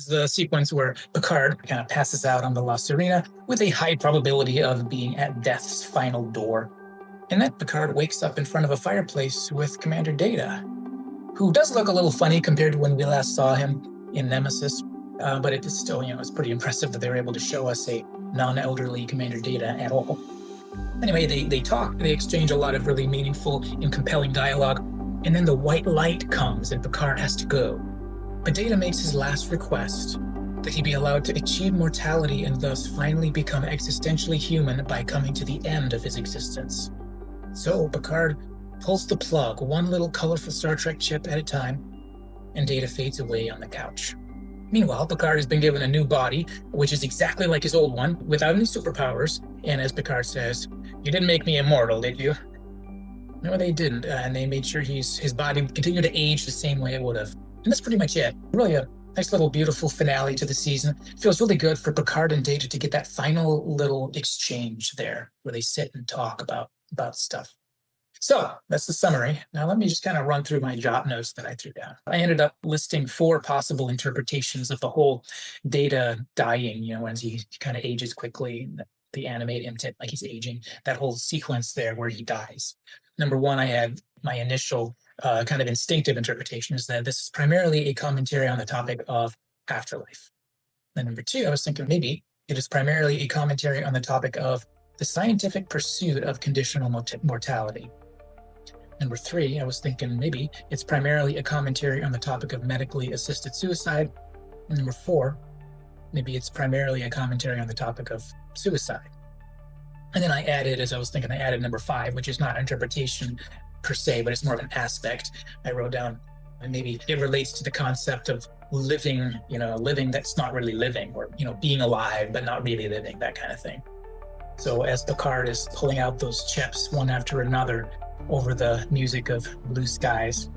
the sequence where Picard kind of passes out on the La Serena with a high probability of being at death's final door. And then Picard wakes up in front of a fireplace with Commander Data, who does look a little funny compared to when we last saw him in Nemesis. But it is still, it's pretty impressive that they were able to show us a non-elderly Commander Data at all. Anyway, they talk, they exchange a lot of really meaningful and compelling dialogue, and then the white light comes and Picard has to go. But Data makes his last request, that he be allowed to achieve mortality and thus finally become existentially human by coming to the end of his existence. So Picard pulls the plug, one little colorful Star Trek chip at a time, and Data fades away on the couch. Meanwhile, Picard has been given a new body, which is exactly like his old one, without any superpowers, and as Picard says, "You didn't make me immortal, did you?" No, they didn't, and they made sure his body would continue to age the same way it would have. And that's pretty much it. Really a nice little beautiful finale to the season. It feels really good for Picard and Data to get that final little exchange there, where they sit and talk about stuff. So that's the summary. Now let me just kind of run through my jot notes that I threw down. I ended up listing 4 possible interpretations of the whole Data dying, when he kind of ages quickly. They animate him like he's aging, that whole sequence there where he dies. Number 1, I had my initial kind of instinctive interpretation is that this is primarily a commentary on the topic of afterlife. Then number 2, I was thinking maybe it is primarily a commentary on the topic of the scientific pursuit of conditional mortality. Number 3, I was thinking maybe it's primarily a commentary on the topic of medically assisted suicide. And number 4, maybe it's primarily a commentary on the topic of suicide. And then I added number 5, which is not interpretation per se, but it's more of an aspect. I wrote down, and maybe it relates to the concept of living, living that's not really living, or, being alive, but not really living, that kind of thing. So as Picard is pulling out those chips one after another over the music of Blue Skies,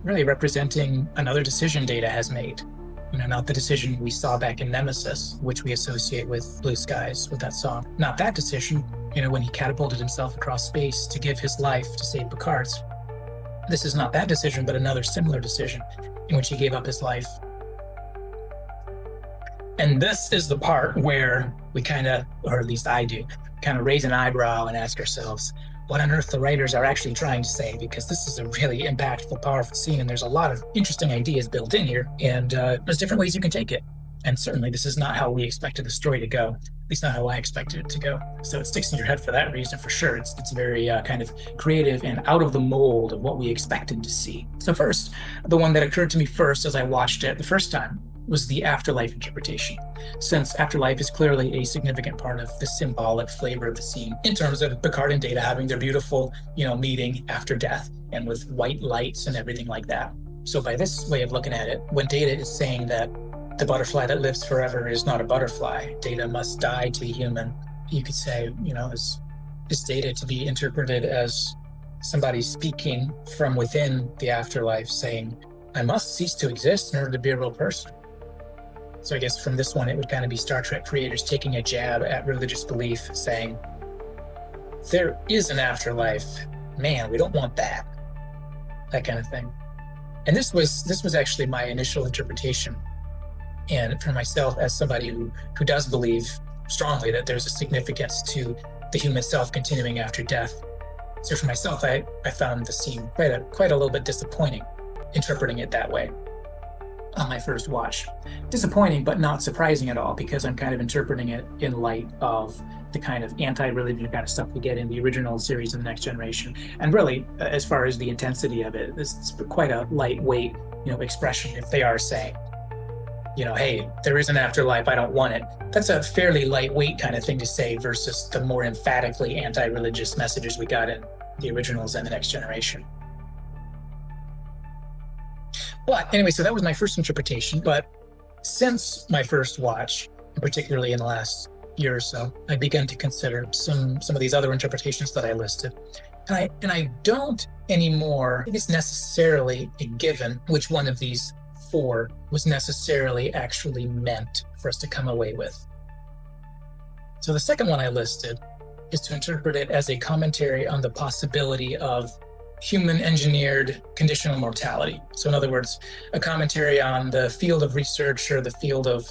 really representing another decision Data has made. Not the decision we saw back in Nemesis, which we associate with Blue Skies, with that song. Not that decision, when he catapulted himself across space to give his life to save Picard's. This is not that decision, but another similar decision in which he gave up his life. And this is the part where we or at least I do, raise an eyebrow and ask ourselves what on earth the writers are actually trying to say, because this is a really impactful, powerful scene, and there's a lot of interesting ideas built in here, and there's different ways you can take it. And certainly this is not how we expected the story to go, at least not how I expected it to go. So it sticks in your head for that reason, for sure. It's very kind of creative and out of the mold of what we expected to see. So first, the one that occurred to me first as I watched it the first time was the afterlife interpretation, since afterlife is clearly a significant part of the symbolic flavor of the scene in terms of Picard and Data having their beautiful, meeting after death and with white lights and everything like that. So by this way of looking at it, when Data is saying that the butterfly that lives forever is not a butterfly, Data must die to be human, you could say, is Data to be interpreted as somebody speaking from within the afterlife saying, I must cease to exist in order to be a real person. So I guess from this one, it would kind of be Star Trek creators taking a jab at religious belief, saying, there is an afterlife. Man, we don't want that. That kind of thing. And this was actually my initial interpretation. And for myself, as somebody who does believe strongly that there's a significance to the human self continuing after death. So for myself, I found the scene quite a little bit disappointing, interpreting it that way on my first watch. Disappointing, but not surprising at all, because I'm kind of interpreting it in light of the kind of anti-religion kind of stuff we get in the original series of The Next Generation. And really, as far as the intensity of it, it's quite a lightweight, expression if they are saying, hey, there is an afterlife, I don't want it. That's a fairly lightweight kind of thing to say versus the more emphatically anti-religious messages we got in the originals and The Next Generation. But anyway, so that was my first interpretation. But since my first watch, and particularly in the last year or so, I began to consider some of these other interpretations that I listed. And I don't anymore think it's necessarily a given which one of these 4 was necessarily actually meant for us to come away with. So the second one I listed is to interpret it as a commentary on the possibility of human-engineered conditional mortality. So in other words, a commentary on the field of research or the field of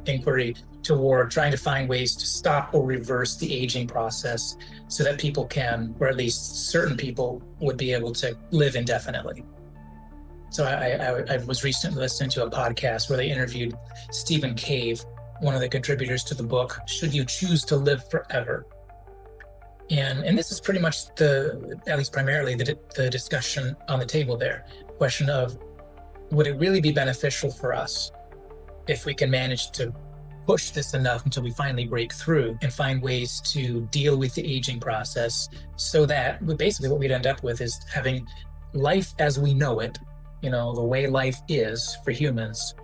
inquiry toward trying to find ways to stop or reverse the aging process so that people can, or at least certain people, would be able to live indefinitely. So I was recently listening to a podcast where they interviewed Stephen Cave, one of the contributors to the book, Should You Choose to Live Forever? And this is pretty much at least primarily, the discussion on the table there. Question of, would it really be beneficial for us if we can manage to push this enough until we finally break through and find ways to deal with the aging process, so that basically what we'd end up with is having life as we know it, the way life is for humans,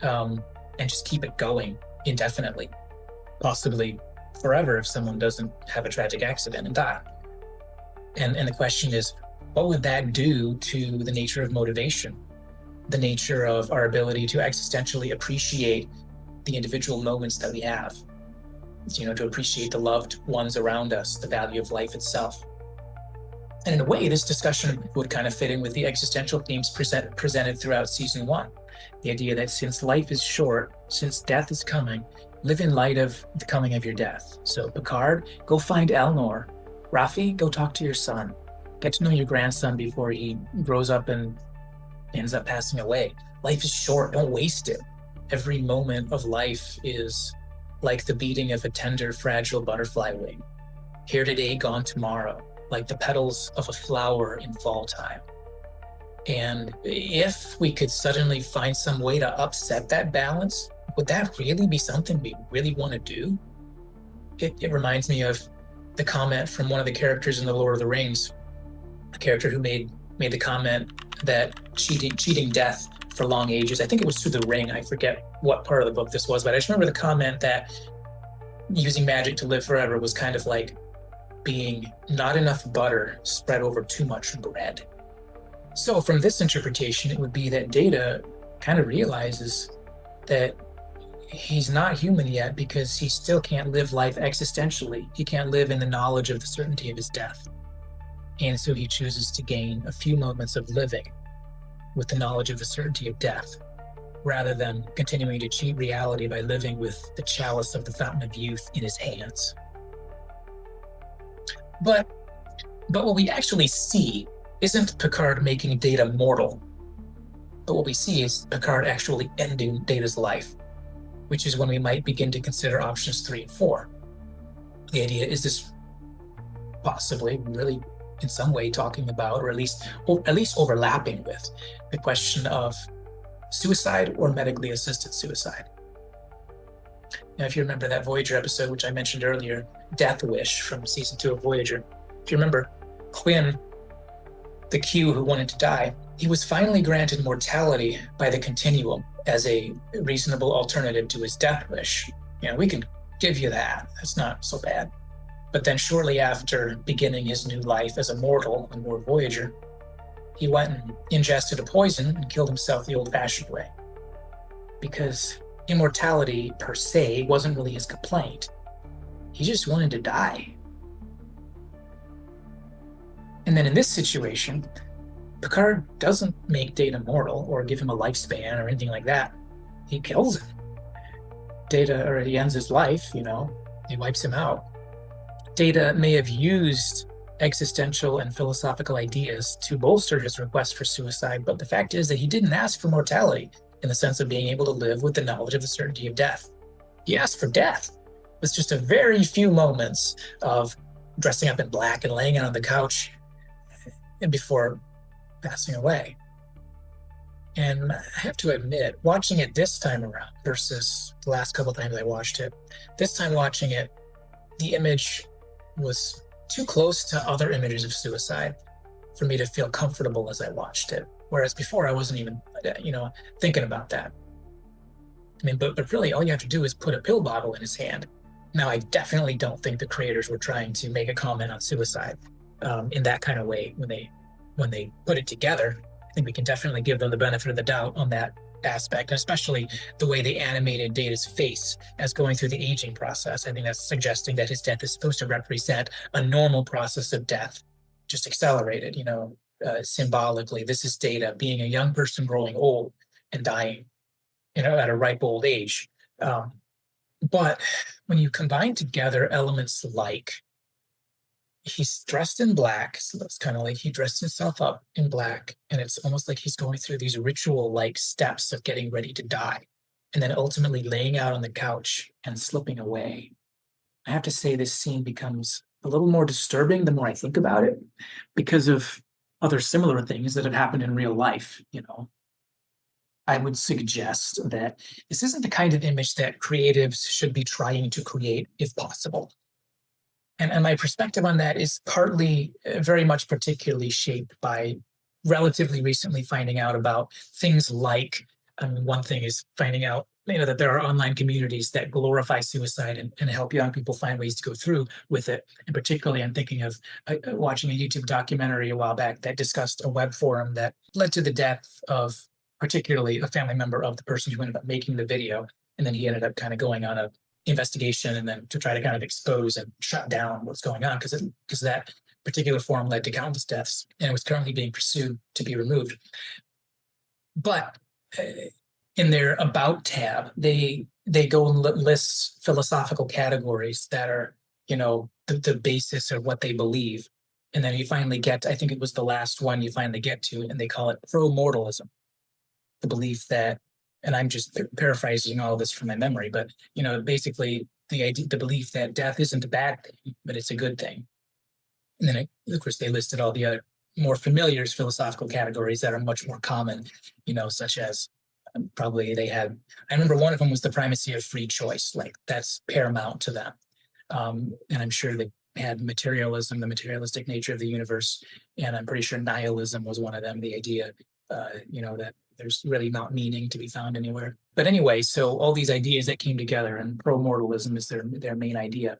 and just keep it going indefinitely, possibly forever if someone doesn't have a tragic accident and die. And the question is, what would that do to the nature of motivation, the nature of our ability to existentially appreciate the individual moments that we have, to appreciate the loved ones around us, the value of life itself. And in a way, this discussion would kind of fit in with the existential themes presented throughout season 1. The idea that since life is short, since death is coming, live in light of the coming of your death. So Picard, go find Elnor. Raffi, go talk to your son. Get to know your grandson before he grows up and ends up passing away. Life is short, don't waste it. Every moment of life is like the beating of a tender, fragile butterfly wing. Here today, gone tomorrow, like the petals of a flower in fall time. And if we could suddenly find some way to upset that balance, would that really be something we really want to do? It reminds me of the comment from one of the characters in The Lord of the Rings, a character who made the comment that cheating death for long ages, I think it was through the ring, I forget what part of the book this was, but I just remember the comment that using magic to live forever was kind of like being not enough butter spread over too much bread. So from this interpretation, it would be that Data kind of realizes that he's not human yet because he still can't live life existentially. He can't live in the knowledge of the certainty of his death. And so he chooses to gain a few moments of living with the knowledge of the certainty of death, rather than continuing to cheat reality by living with the chalice of the fountain of youth in his hands. But what we actually see isn't Picard making Data mortal, but what we see is Picard actually ending Data's life, which is when we might begin to consider options 3 and 4. The idea is this possibly really in some way talking about, or at least overlapping with, the question of suicide or medically assisted suicide. Now, if you remember that Voyager episode, which I mentioned earlier, Death Wish from season 2 of Voyager, if you remember, Quinn, the Q who wanted to die, he was finally granted mortality by the Continuum as a reasonable alternative to his death wish. We can give you that. That's not so bad. But then shortly after beginning his new life as a mortal on board Voyager, he went and ingested a poison and killed himself the old-fashioned way. Because immortality per se wasn't really his complaint. He just wanted to die. And then in this situation, Picard doesn't make Data mortal or give him a lifespan or anything like that. He kills him. He ends his life, he wipes him out. Data may have used existential and philosophical ideas to bolster his request for suicide, but the fact is that he didn't ask for mortality in the sense of being able to live with the knowledge of the certainty of death. He asked for death. With just a very few moments of dressing up in black and laying out on the couch before passing away. And I have to admit, watching it this time around versus the last couple times I watched it, this time watching it, the image was too close to other images of suicide for me to feel comfortable as I watched it. Whereas before I wasn't even, thinking about that. But really all you have to do is put a pill bottle in his hand. Now, I definitely don't think the creators were trying to make a comment on suicide in that kind of way when they put it together. I think we can definitely give them the benefit of the doubt on that aspect, especially the way they animated Data's face as going through the aging process. I think that's suggesting that his death is supposed to represent a normal process of death, just accelerated, symbolically. This is Data being a young person growing old and dying, at a ripe old age. Um, but when you combine together elements like he's dressed in black, so it's kind of like he dressed himself up in black, and it's almost like he's going through these ritual-like steps of getting ready to die, and then ultimately laying out on the couch and slipping away. I have to say this scene becomes a little more disturbing the more I think about it, because of other similar things that have happened in real life. I would suggest that this isn't the kind of image that creatives should be trying to create if possible. And my perspective on that is partly very much particularly shaped by relatively recently finding out about things like, one thing is finding out, that there are online communities that glorify suicide and help young people find ways to go through with it. And particularly, I'm thinking of watching a YouTube documentary a while back that discussed a web forum that led to the death of particularly a family member of the person who ended up making the video. And then he ended up kind of going on a investigation and then to try to kind of expose and shut down what's going on, because that particular forum led to countless deaths and it was currently being pursued to be removed. But in their About tab, they go and list philosophical categories that are, the basis of what they believe. And then you finally get, I think it was the last one you finally get to, and they call it pro-mortalism, the belief that, and I'm just paraphrasing all this from my memory, but basically the belief that death isn't a bad thing, but it's a good thing. And then, of course, they listed all the other more familiar philosophical categories that are much more common, such as probably I remember one of them was the primacy of free choice, like that's paramount to them. And I'm sure they had materialism, the materialistic nature of the universe, and I'm pretty sure nihilism was one of them, the idea, that there's really not meaning to be found anywhere. But anyway, so all these ideas that came together, and pro-mortalism is their main idea.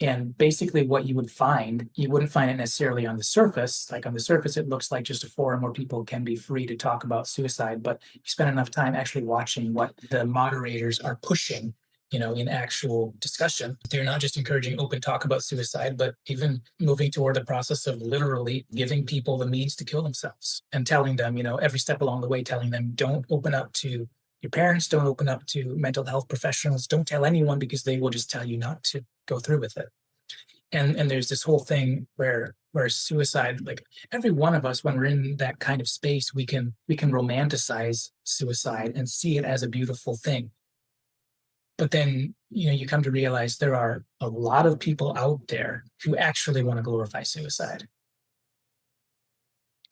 And basically what you wouldn't find it necessarily on the surface. Like on the surface, it looks like just a forum where people can be free to talk about suicide, but you spend enough time actually watching what the moderators are pushing, in actual discussion. They're not just encouraging open talk about suicide, but even moving toward the process of literally giving people the means to kill themselves and telling them, every step along the way, telling them, don't open up to your parents, don't open up to mental health professionals, don't tell anyone because they will just tell you not to go through with it. And there's this whole thing where suicide, like every one of us, when we're in that kind of space, we can romanticize suicide and see it as a beautiful thing. But then, you come to realize there are a lot of people out there who actually want to glorify suicide.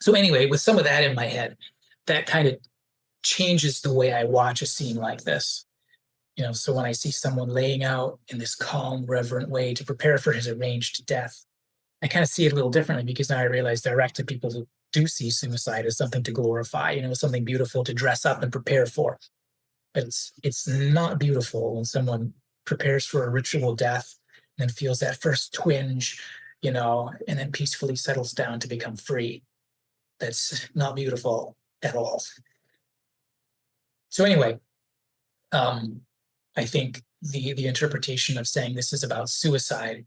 So anyway, with some of that in my head, that kind of changes the way I watch a scene like this. So when I see someone laying out in this calm, reverent way to prepare for his arranged death, I kind of see it a little differently, because now I realize there are actually people who do see suicide as something to glorify, something beautiful to dress up and prepare for. But it's not beautiful when someone prepares for a ritual death and then feels that first twinge, and then peacefully settles down to become free. That's not beautiful at all. So anyway, I think the interpretation of saying this is about suicide,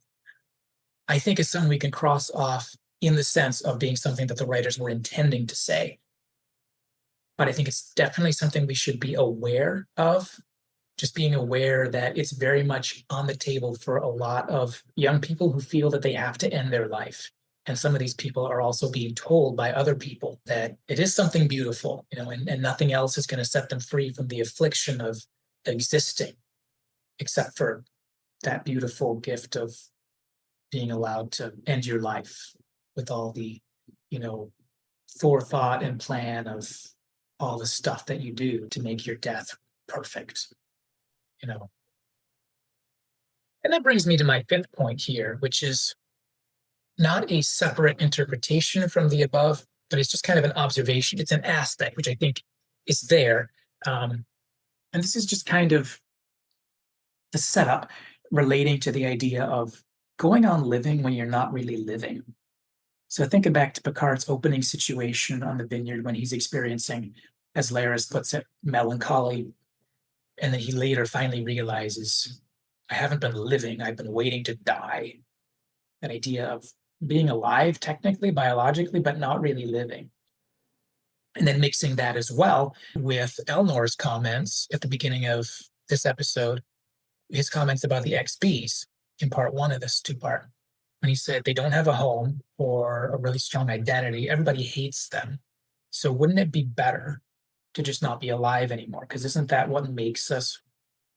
I think is something we can cross off in the sense of being something that the writers were intending to say. But I think it's definitely something we should be aware of, just being aware that it's very much on the table for a lot of young people who feel that they have to end their life. And some of these people are also being told by other people that it is something beautiful, and nothing else is going to set them free from the affliction of existing, except for that beautiful gift of being allowed to end your life with all the, forethought and plan of all the stuff that you do to make your death perfect, And that brings me to my fifth point here, which is not a separate interpretation from the above, but it's just kind of an observation. It's an aspect which I think is there. And this is just kind of the setup relating to the idea of going on living when you're not really living. So thinking back to Picard's opening situation on the vineyard when he's experiencing, as Laris puts it, melancholy. And then he later finally realizes, I haven't been living, I've been waiting to die. That idea of being alive technically, biologically, but not really living. And then mixing that as well with Elnor's comments at the beginning of this episode, his comments about the XBs in part one of this two-part. When he said they don't have a home or a really strong identity, everybody hates them. So wouldn't it be better to just not be alive anymore? Because isn't that what makes us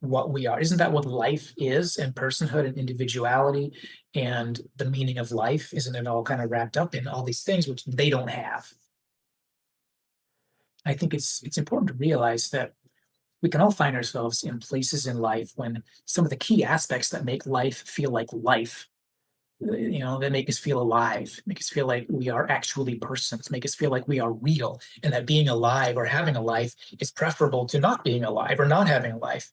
what we are? Isn't that what life is, and personhood and individuality and the meaning of life? Isn't it all kind of wrapped up in all these things which they don't have? I think it's important to realize that we can all find ourselves in places in life when some of the key aspects that make life feel like life, that make us feel alive, make us feel like we are actually persons, make us feel like we are real, and that being alive or having a life is preferable to not being alive or not having a life.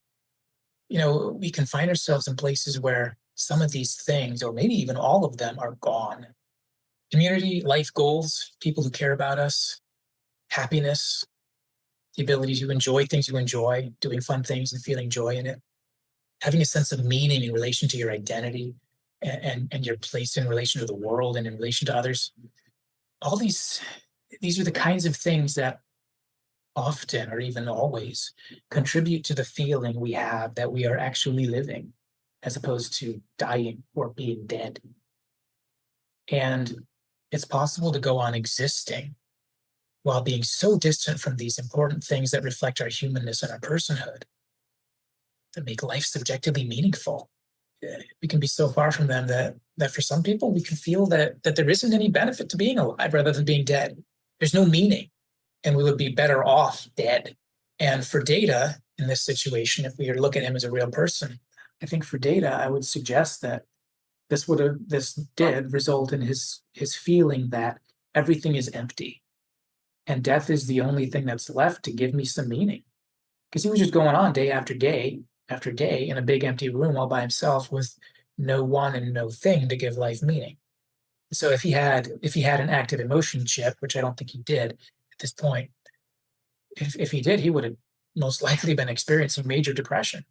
We can find ourselves in places where some of these things, or maybe even all of them, are gone. Community, life goals, people who care about us, happiness, the ability to enjoy things you enjoy, doing fun things and feeling joy in it, having a sense of meaning in relation to your identity and your place in relation to the world and in relation to others. All these are the kinds of things that often, or even always, contribute to the feeling we have that we are actually living, as opposed to dying or being dead. And it's possible to go on existing while being so distant from these important things that reflect our humanness and our personhood, that make life subjectively meaningful. We can be so far from them that for some people, we can feel that there isn't any benefit to being alive rather than being dead. There's no meaning, and we would be better off dead. And for Data, in this situation, if we were to look at him as a real person, I think for Data, I would suggest that this did result in his feeling that everything is empty, and death is the only thing that's left to give me some meaning. Because he was just going on day after day after day in a big empty room all by himself with no one and no thing to give life meaning. So if he had an active emotion chip, which I don't think he did at this point, if he did, he would have most likely been experiencing major depression.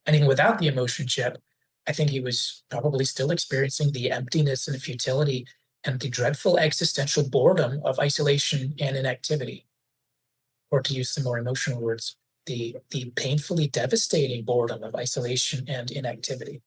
And even without the emotion chip, I think he was probably still experiencing the emptiness and futility and the dreadful existential boredom of isolation and inactivity. Or to use some more emotional words, the painfully devastating boredom of isolation and inactivity.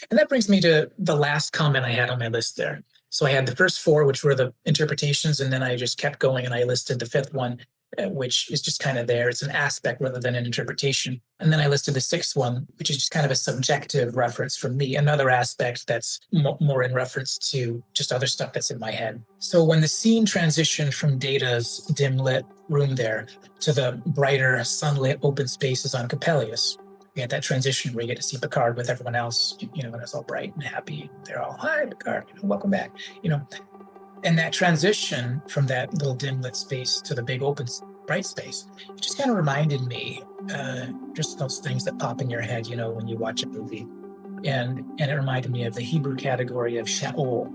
And that brings me to the last comment I had on my list there. So I had the first four, which were the interpretations, and then I just kept going and I listed the fifth one, which is just kind of there. It's an aspect rather than an interpretation. And then I listed the sixth one, which is just kind of a subjective reference from me, another aspect that's more in reference to just other stuff that's in my head. So when the scene transitioned from Data's dim lit room there to the brighter sunlit open spaces on Coppelius, we had that transition where you get to see Picard with everyone else, and it's all bright and happy. They're all, hi, Picard, welcome back, And that transition from that little dim lit space to the big open bright space, it just kind of reminded me, just those things that pop in your head, when you watch a movie. And it reminded me of the Hebrew category of Sheol,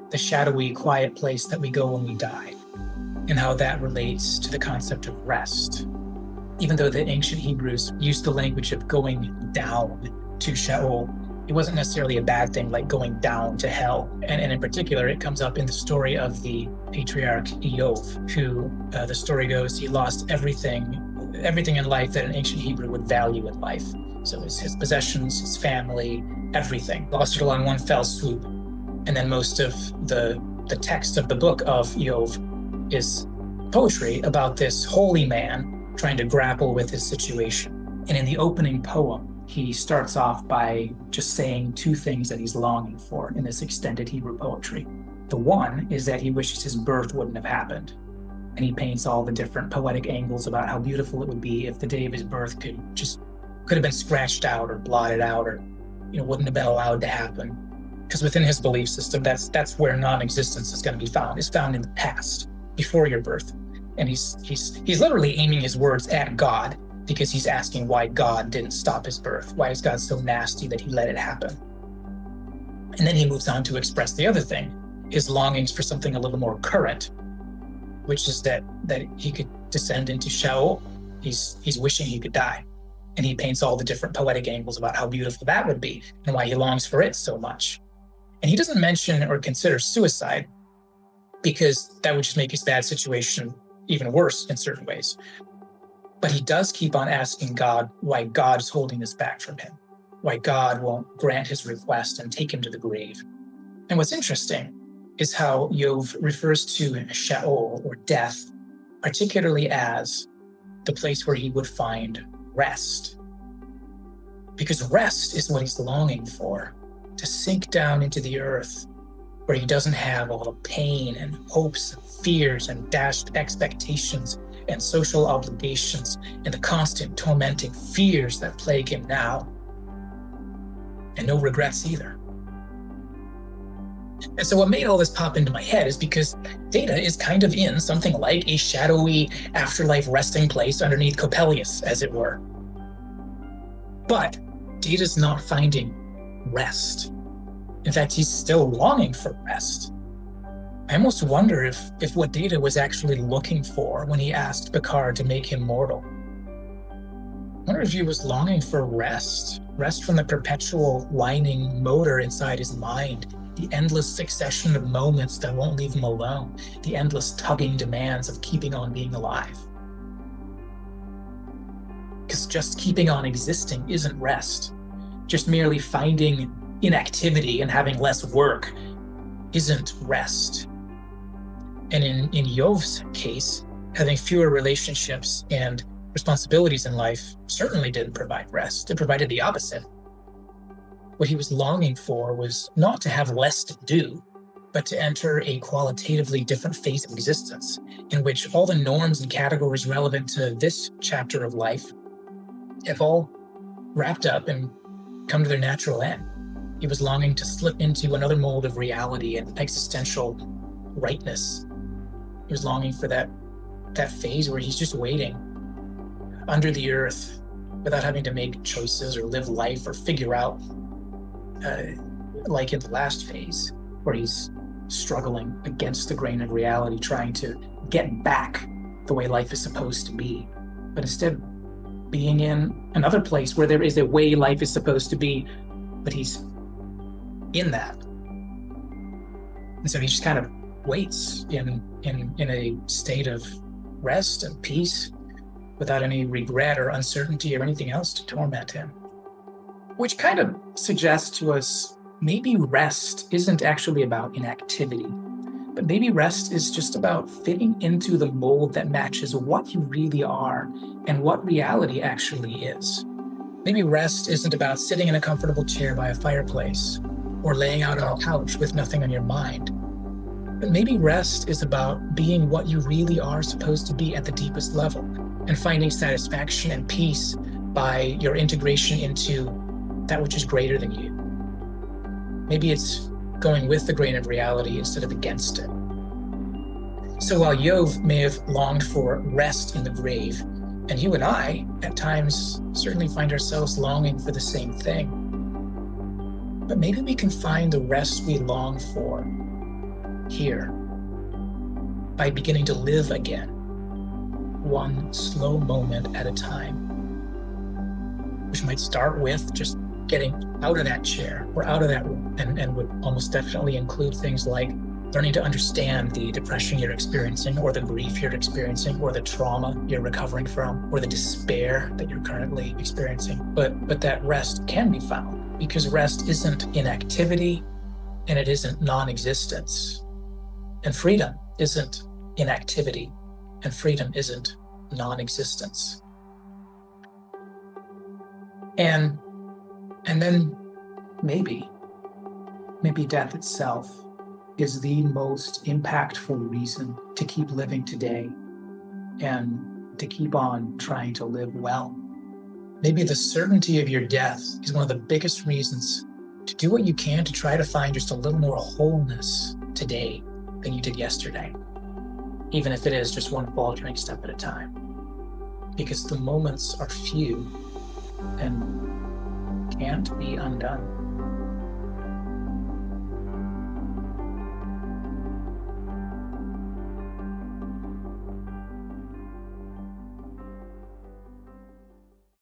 the shadowy, quiet place that we go when we die, and how that relates to the concept of rest. Even though the ancient Hebrews used the language of going down to Sheol, it wasn't necessarily a bad thing, like going down to hell. And in particular, it comes up in the story of the patriarch Eov, who, the story goes, he lost everything in life that an ancient Hebrew would value in life. So his possessions, his family, everything. Lost it all in one fell swoop. And then most of the text of the book of Eov is poetry about this holy man trying to grapple with his situation. And in the opening poem, he starts off by just saying two things that he's longing for in this extended Hebrew poetry. The one is that he wishes his birth wouldn't have happened. And he paints all the different poetic angles about how beautiful it would be if the day of his birth could have been scratched out or blotted out, or wouldn't have been allowed to happen. Because within his belief system, that's where non-existence is going to be found. It's found in the past, before your birth. And he's literally aiming his words at God, because he's asking why God didn't stop his birth. Why is God so nasty that he let it happen? And then he moves on to express the other thing, his longings for something a little more current, which is that he could descend into Sheol. He's wishing he could die. And he paints all the different poetic angles about how beautiful that would be and why he longs for it so much. And he doesn't mention or consider suicide because that would just make his bad situation even worse in certain ways. But he does keep on asking God why God is holding this back from him, why God won't grant his request and take him to the grave. And what's interesting is how Yov refers to Sheol, or death, particularly as the place where he would find rest. Because rest is what he's longing for, to sink down into the earth where he doesn't have all the pain and hopes and fears and dashed expectations and social obligations and the constant tormenting fears that plague him now. And no regrets either. And so what made all this pop into my head is because Data is kind of in something like a shadowy afterlife resting place underneath Coppelius, as it were. But Data's not finding rest. In fact, he's still longing for rest. I almost wonder if what Data was actually looking for when he asked Picard to make him mortal. I wonder if he was longing for rest from the perpetual whining motor inside his mind, the endless succession of moments that won't leave him alone, the endless tugging demands of keeping on being alive. Because just keeping on existing isn't rest. Just merely finding inactivity and having less work isn't rest. And in Yov's case, having fewer relationships and responsibilities in life certainly didn't provide rest. It provided the opposite. What he was longing for was not to have less to do, but to enter a qualitatively different phase of existence in which all the norms and categories relevant to this chapter of life have all wrapped up and come to their natural end. He was longing to slip into another mold of reality and existential rightness. He was longing for that phase where he's just waiting under the earth without having to make choices or live life or figure out, like in the last phase, where he's struggling against the grain of reality, trying to get back the way life is supposed to be, but instead being in another place where there is a way life is supposed to be, but he's in that. And so he just kind of waits in a state of rest and peace without any regret or uncertainty or anything else to torment him. Which kind of suggests to us maybe rest isn't actually about inactivity, but maybe rest is just about fitting into the mold that matches what you really are and what reality actually is. Maybe rest isn't about sitting in a comfortable chair by a fireplace or laying out on a couch with nothing on your mind. But maybe rest is about being what you really are supposed to be at the deepest level and finding satisfaction and peace by your integration into that which is greater than you. Maybe it's going with the grain of reality instead of against it. So while Yov may have longed for rest in the grave, and you and I, at times, certainly find ourselves longing for the same thing, but maybe we can find the rest we long for here by beginning to live again, one slow moment at a time, which might start with just getting out of that chair or out of that room, and would almost definitely include things like learning to understand the depression you're experiencing, or the grief you're experiencing, or the trauma you're recovering from, or the despair that you're currently experiencing. But that rest can be found, because rest isn't inactivity and it isn't non-existence. And freedom isn't inactivity and freedom isn't non-existence. And then maybe death itself is the most impactful reason to keep living today and to keep on trying to live well. Maybe the certainty of your death is one of the biggest reasons to do what you can to try to find just a little more wholeness today than you did yesterday, even if it is just one faltering step at a time. Because the moments are few and can't be undone.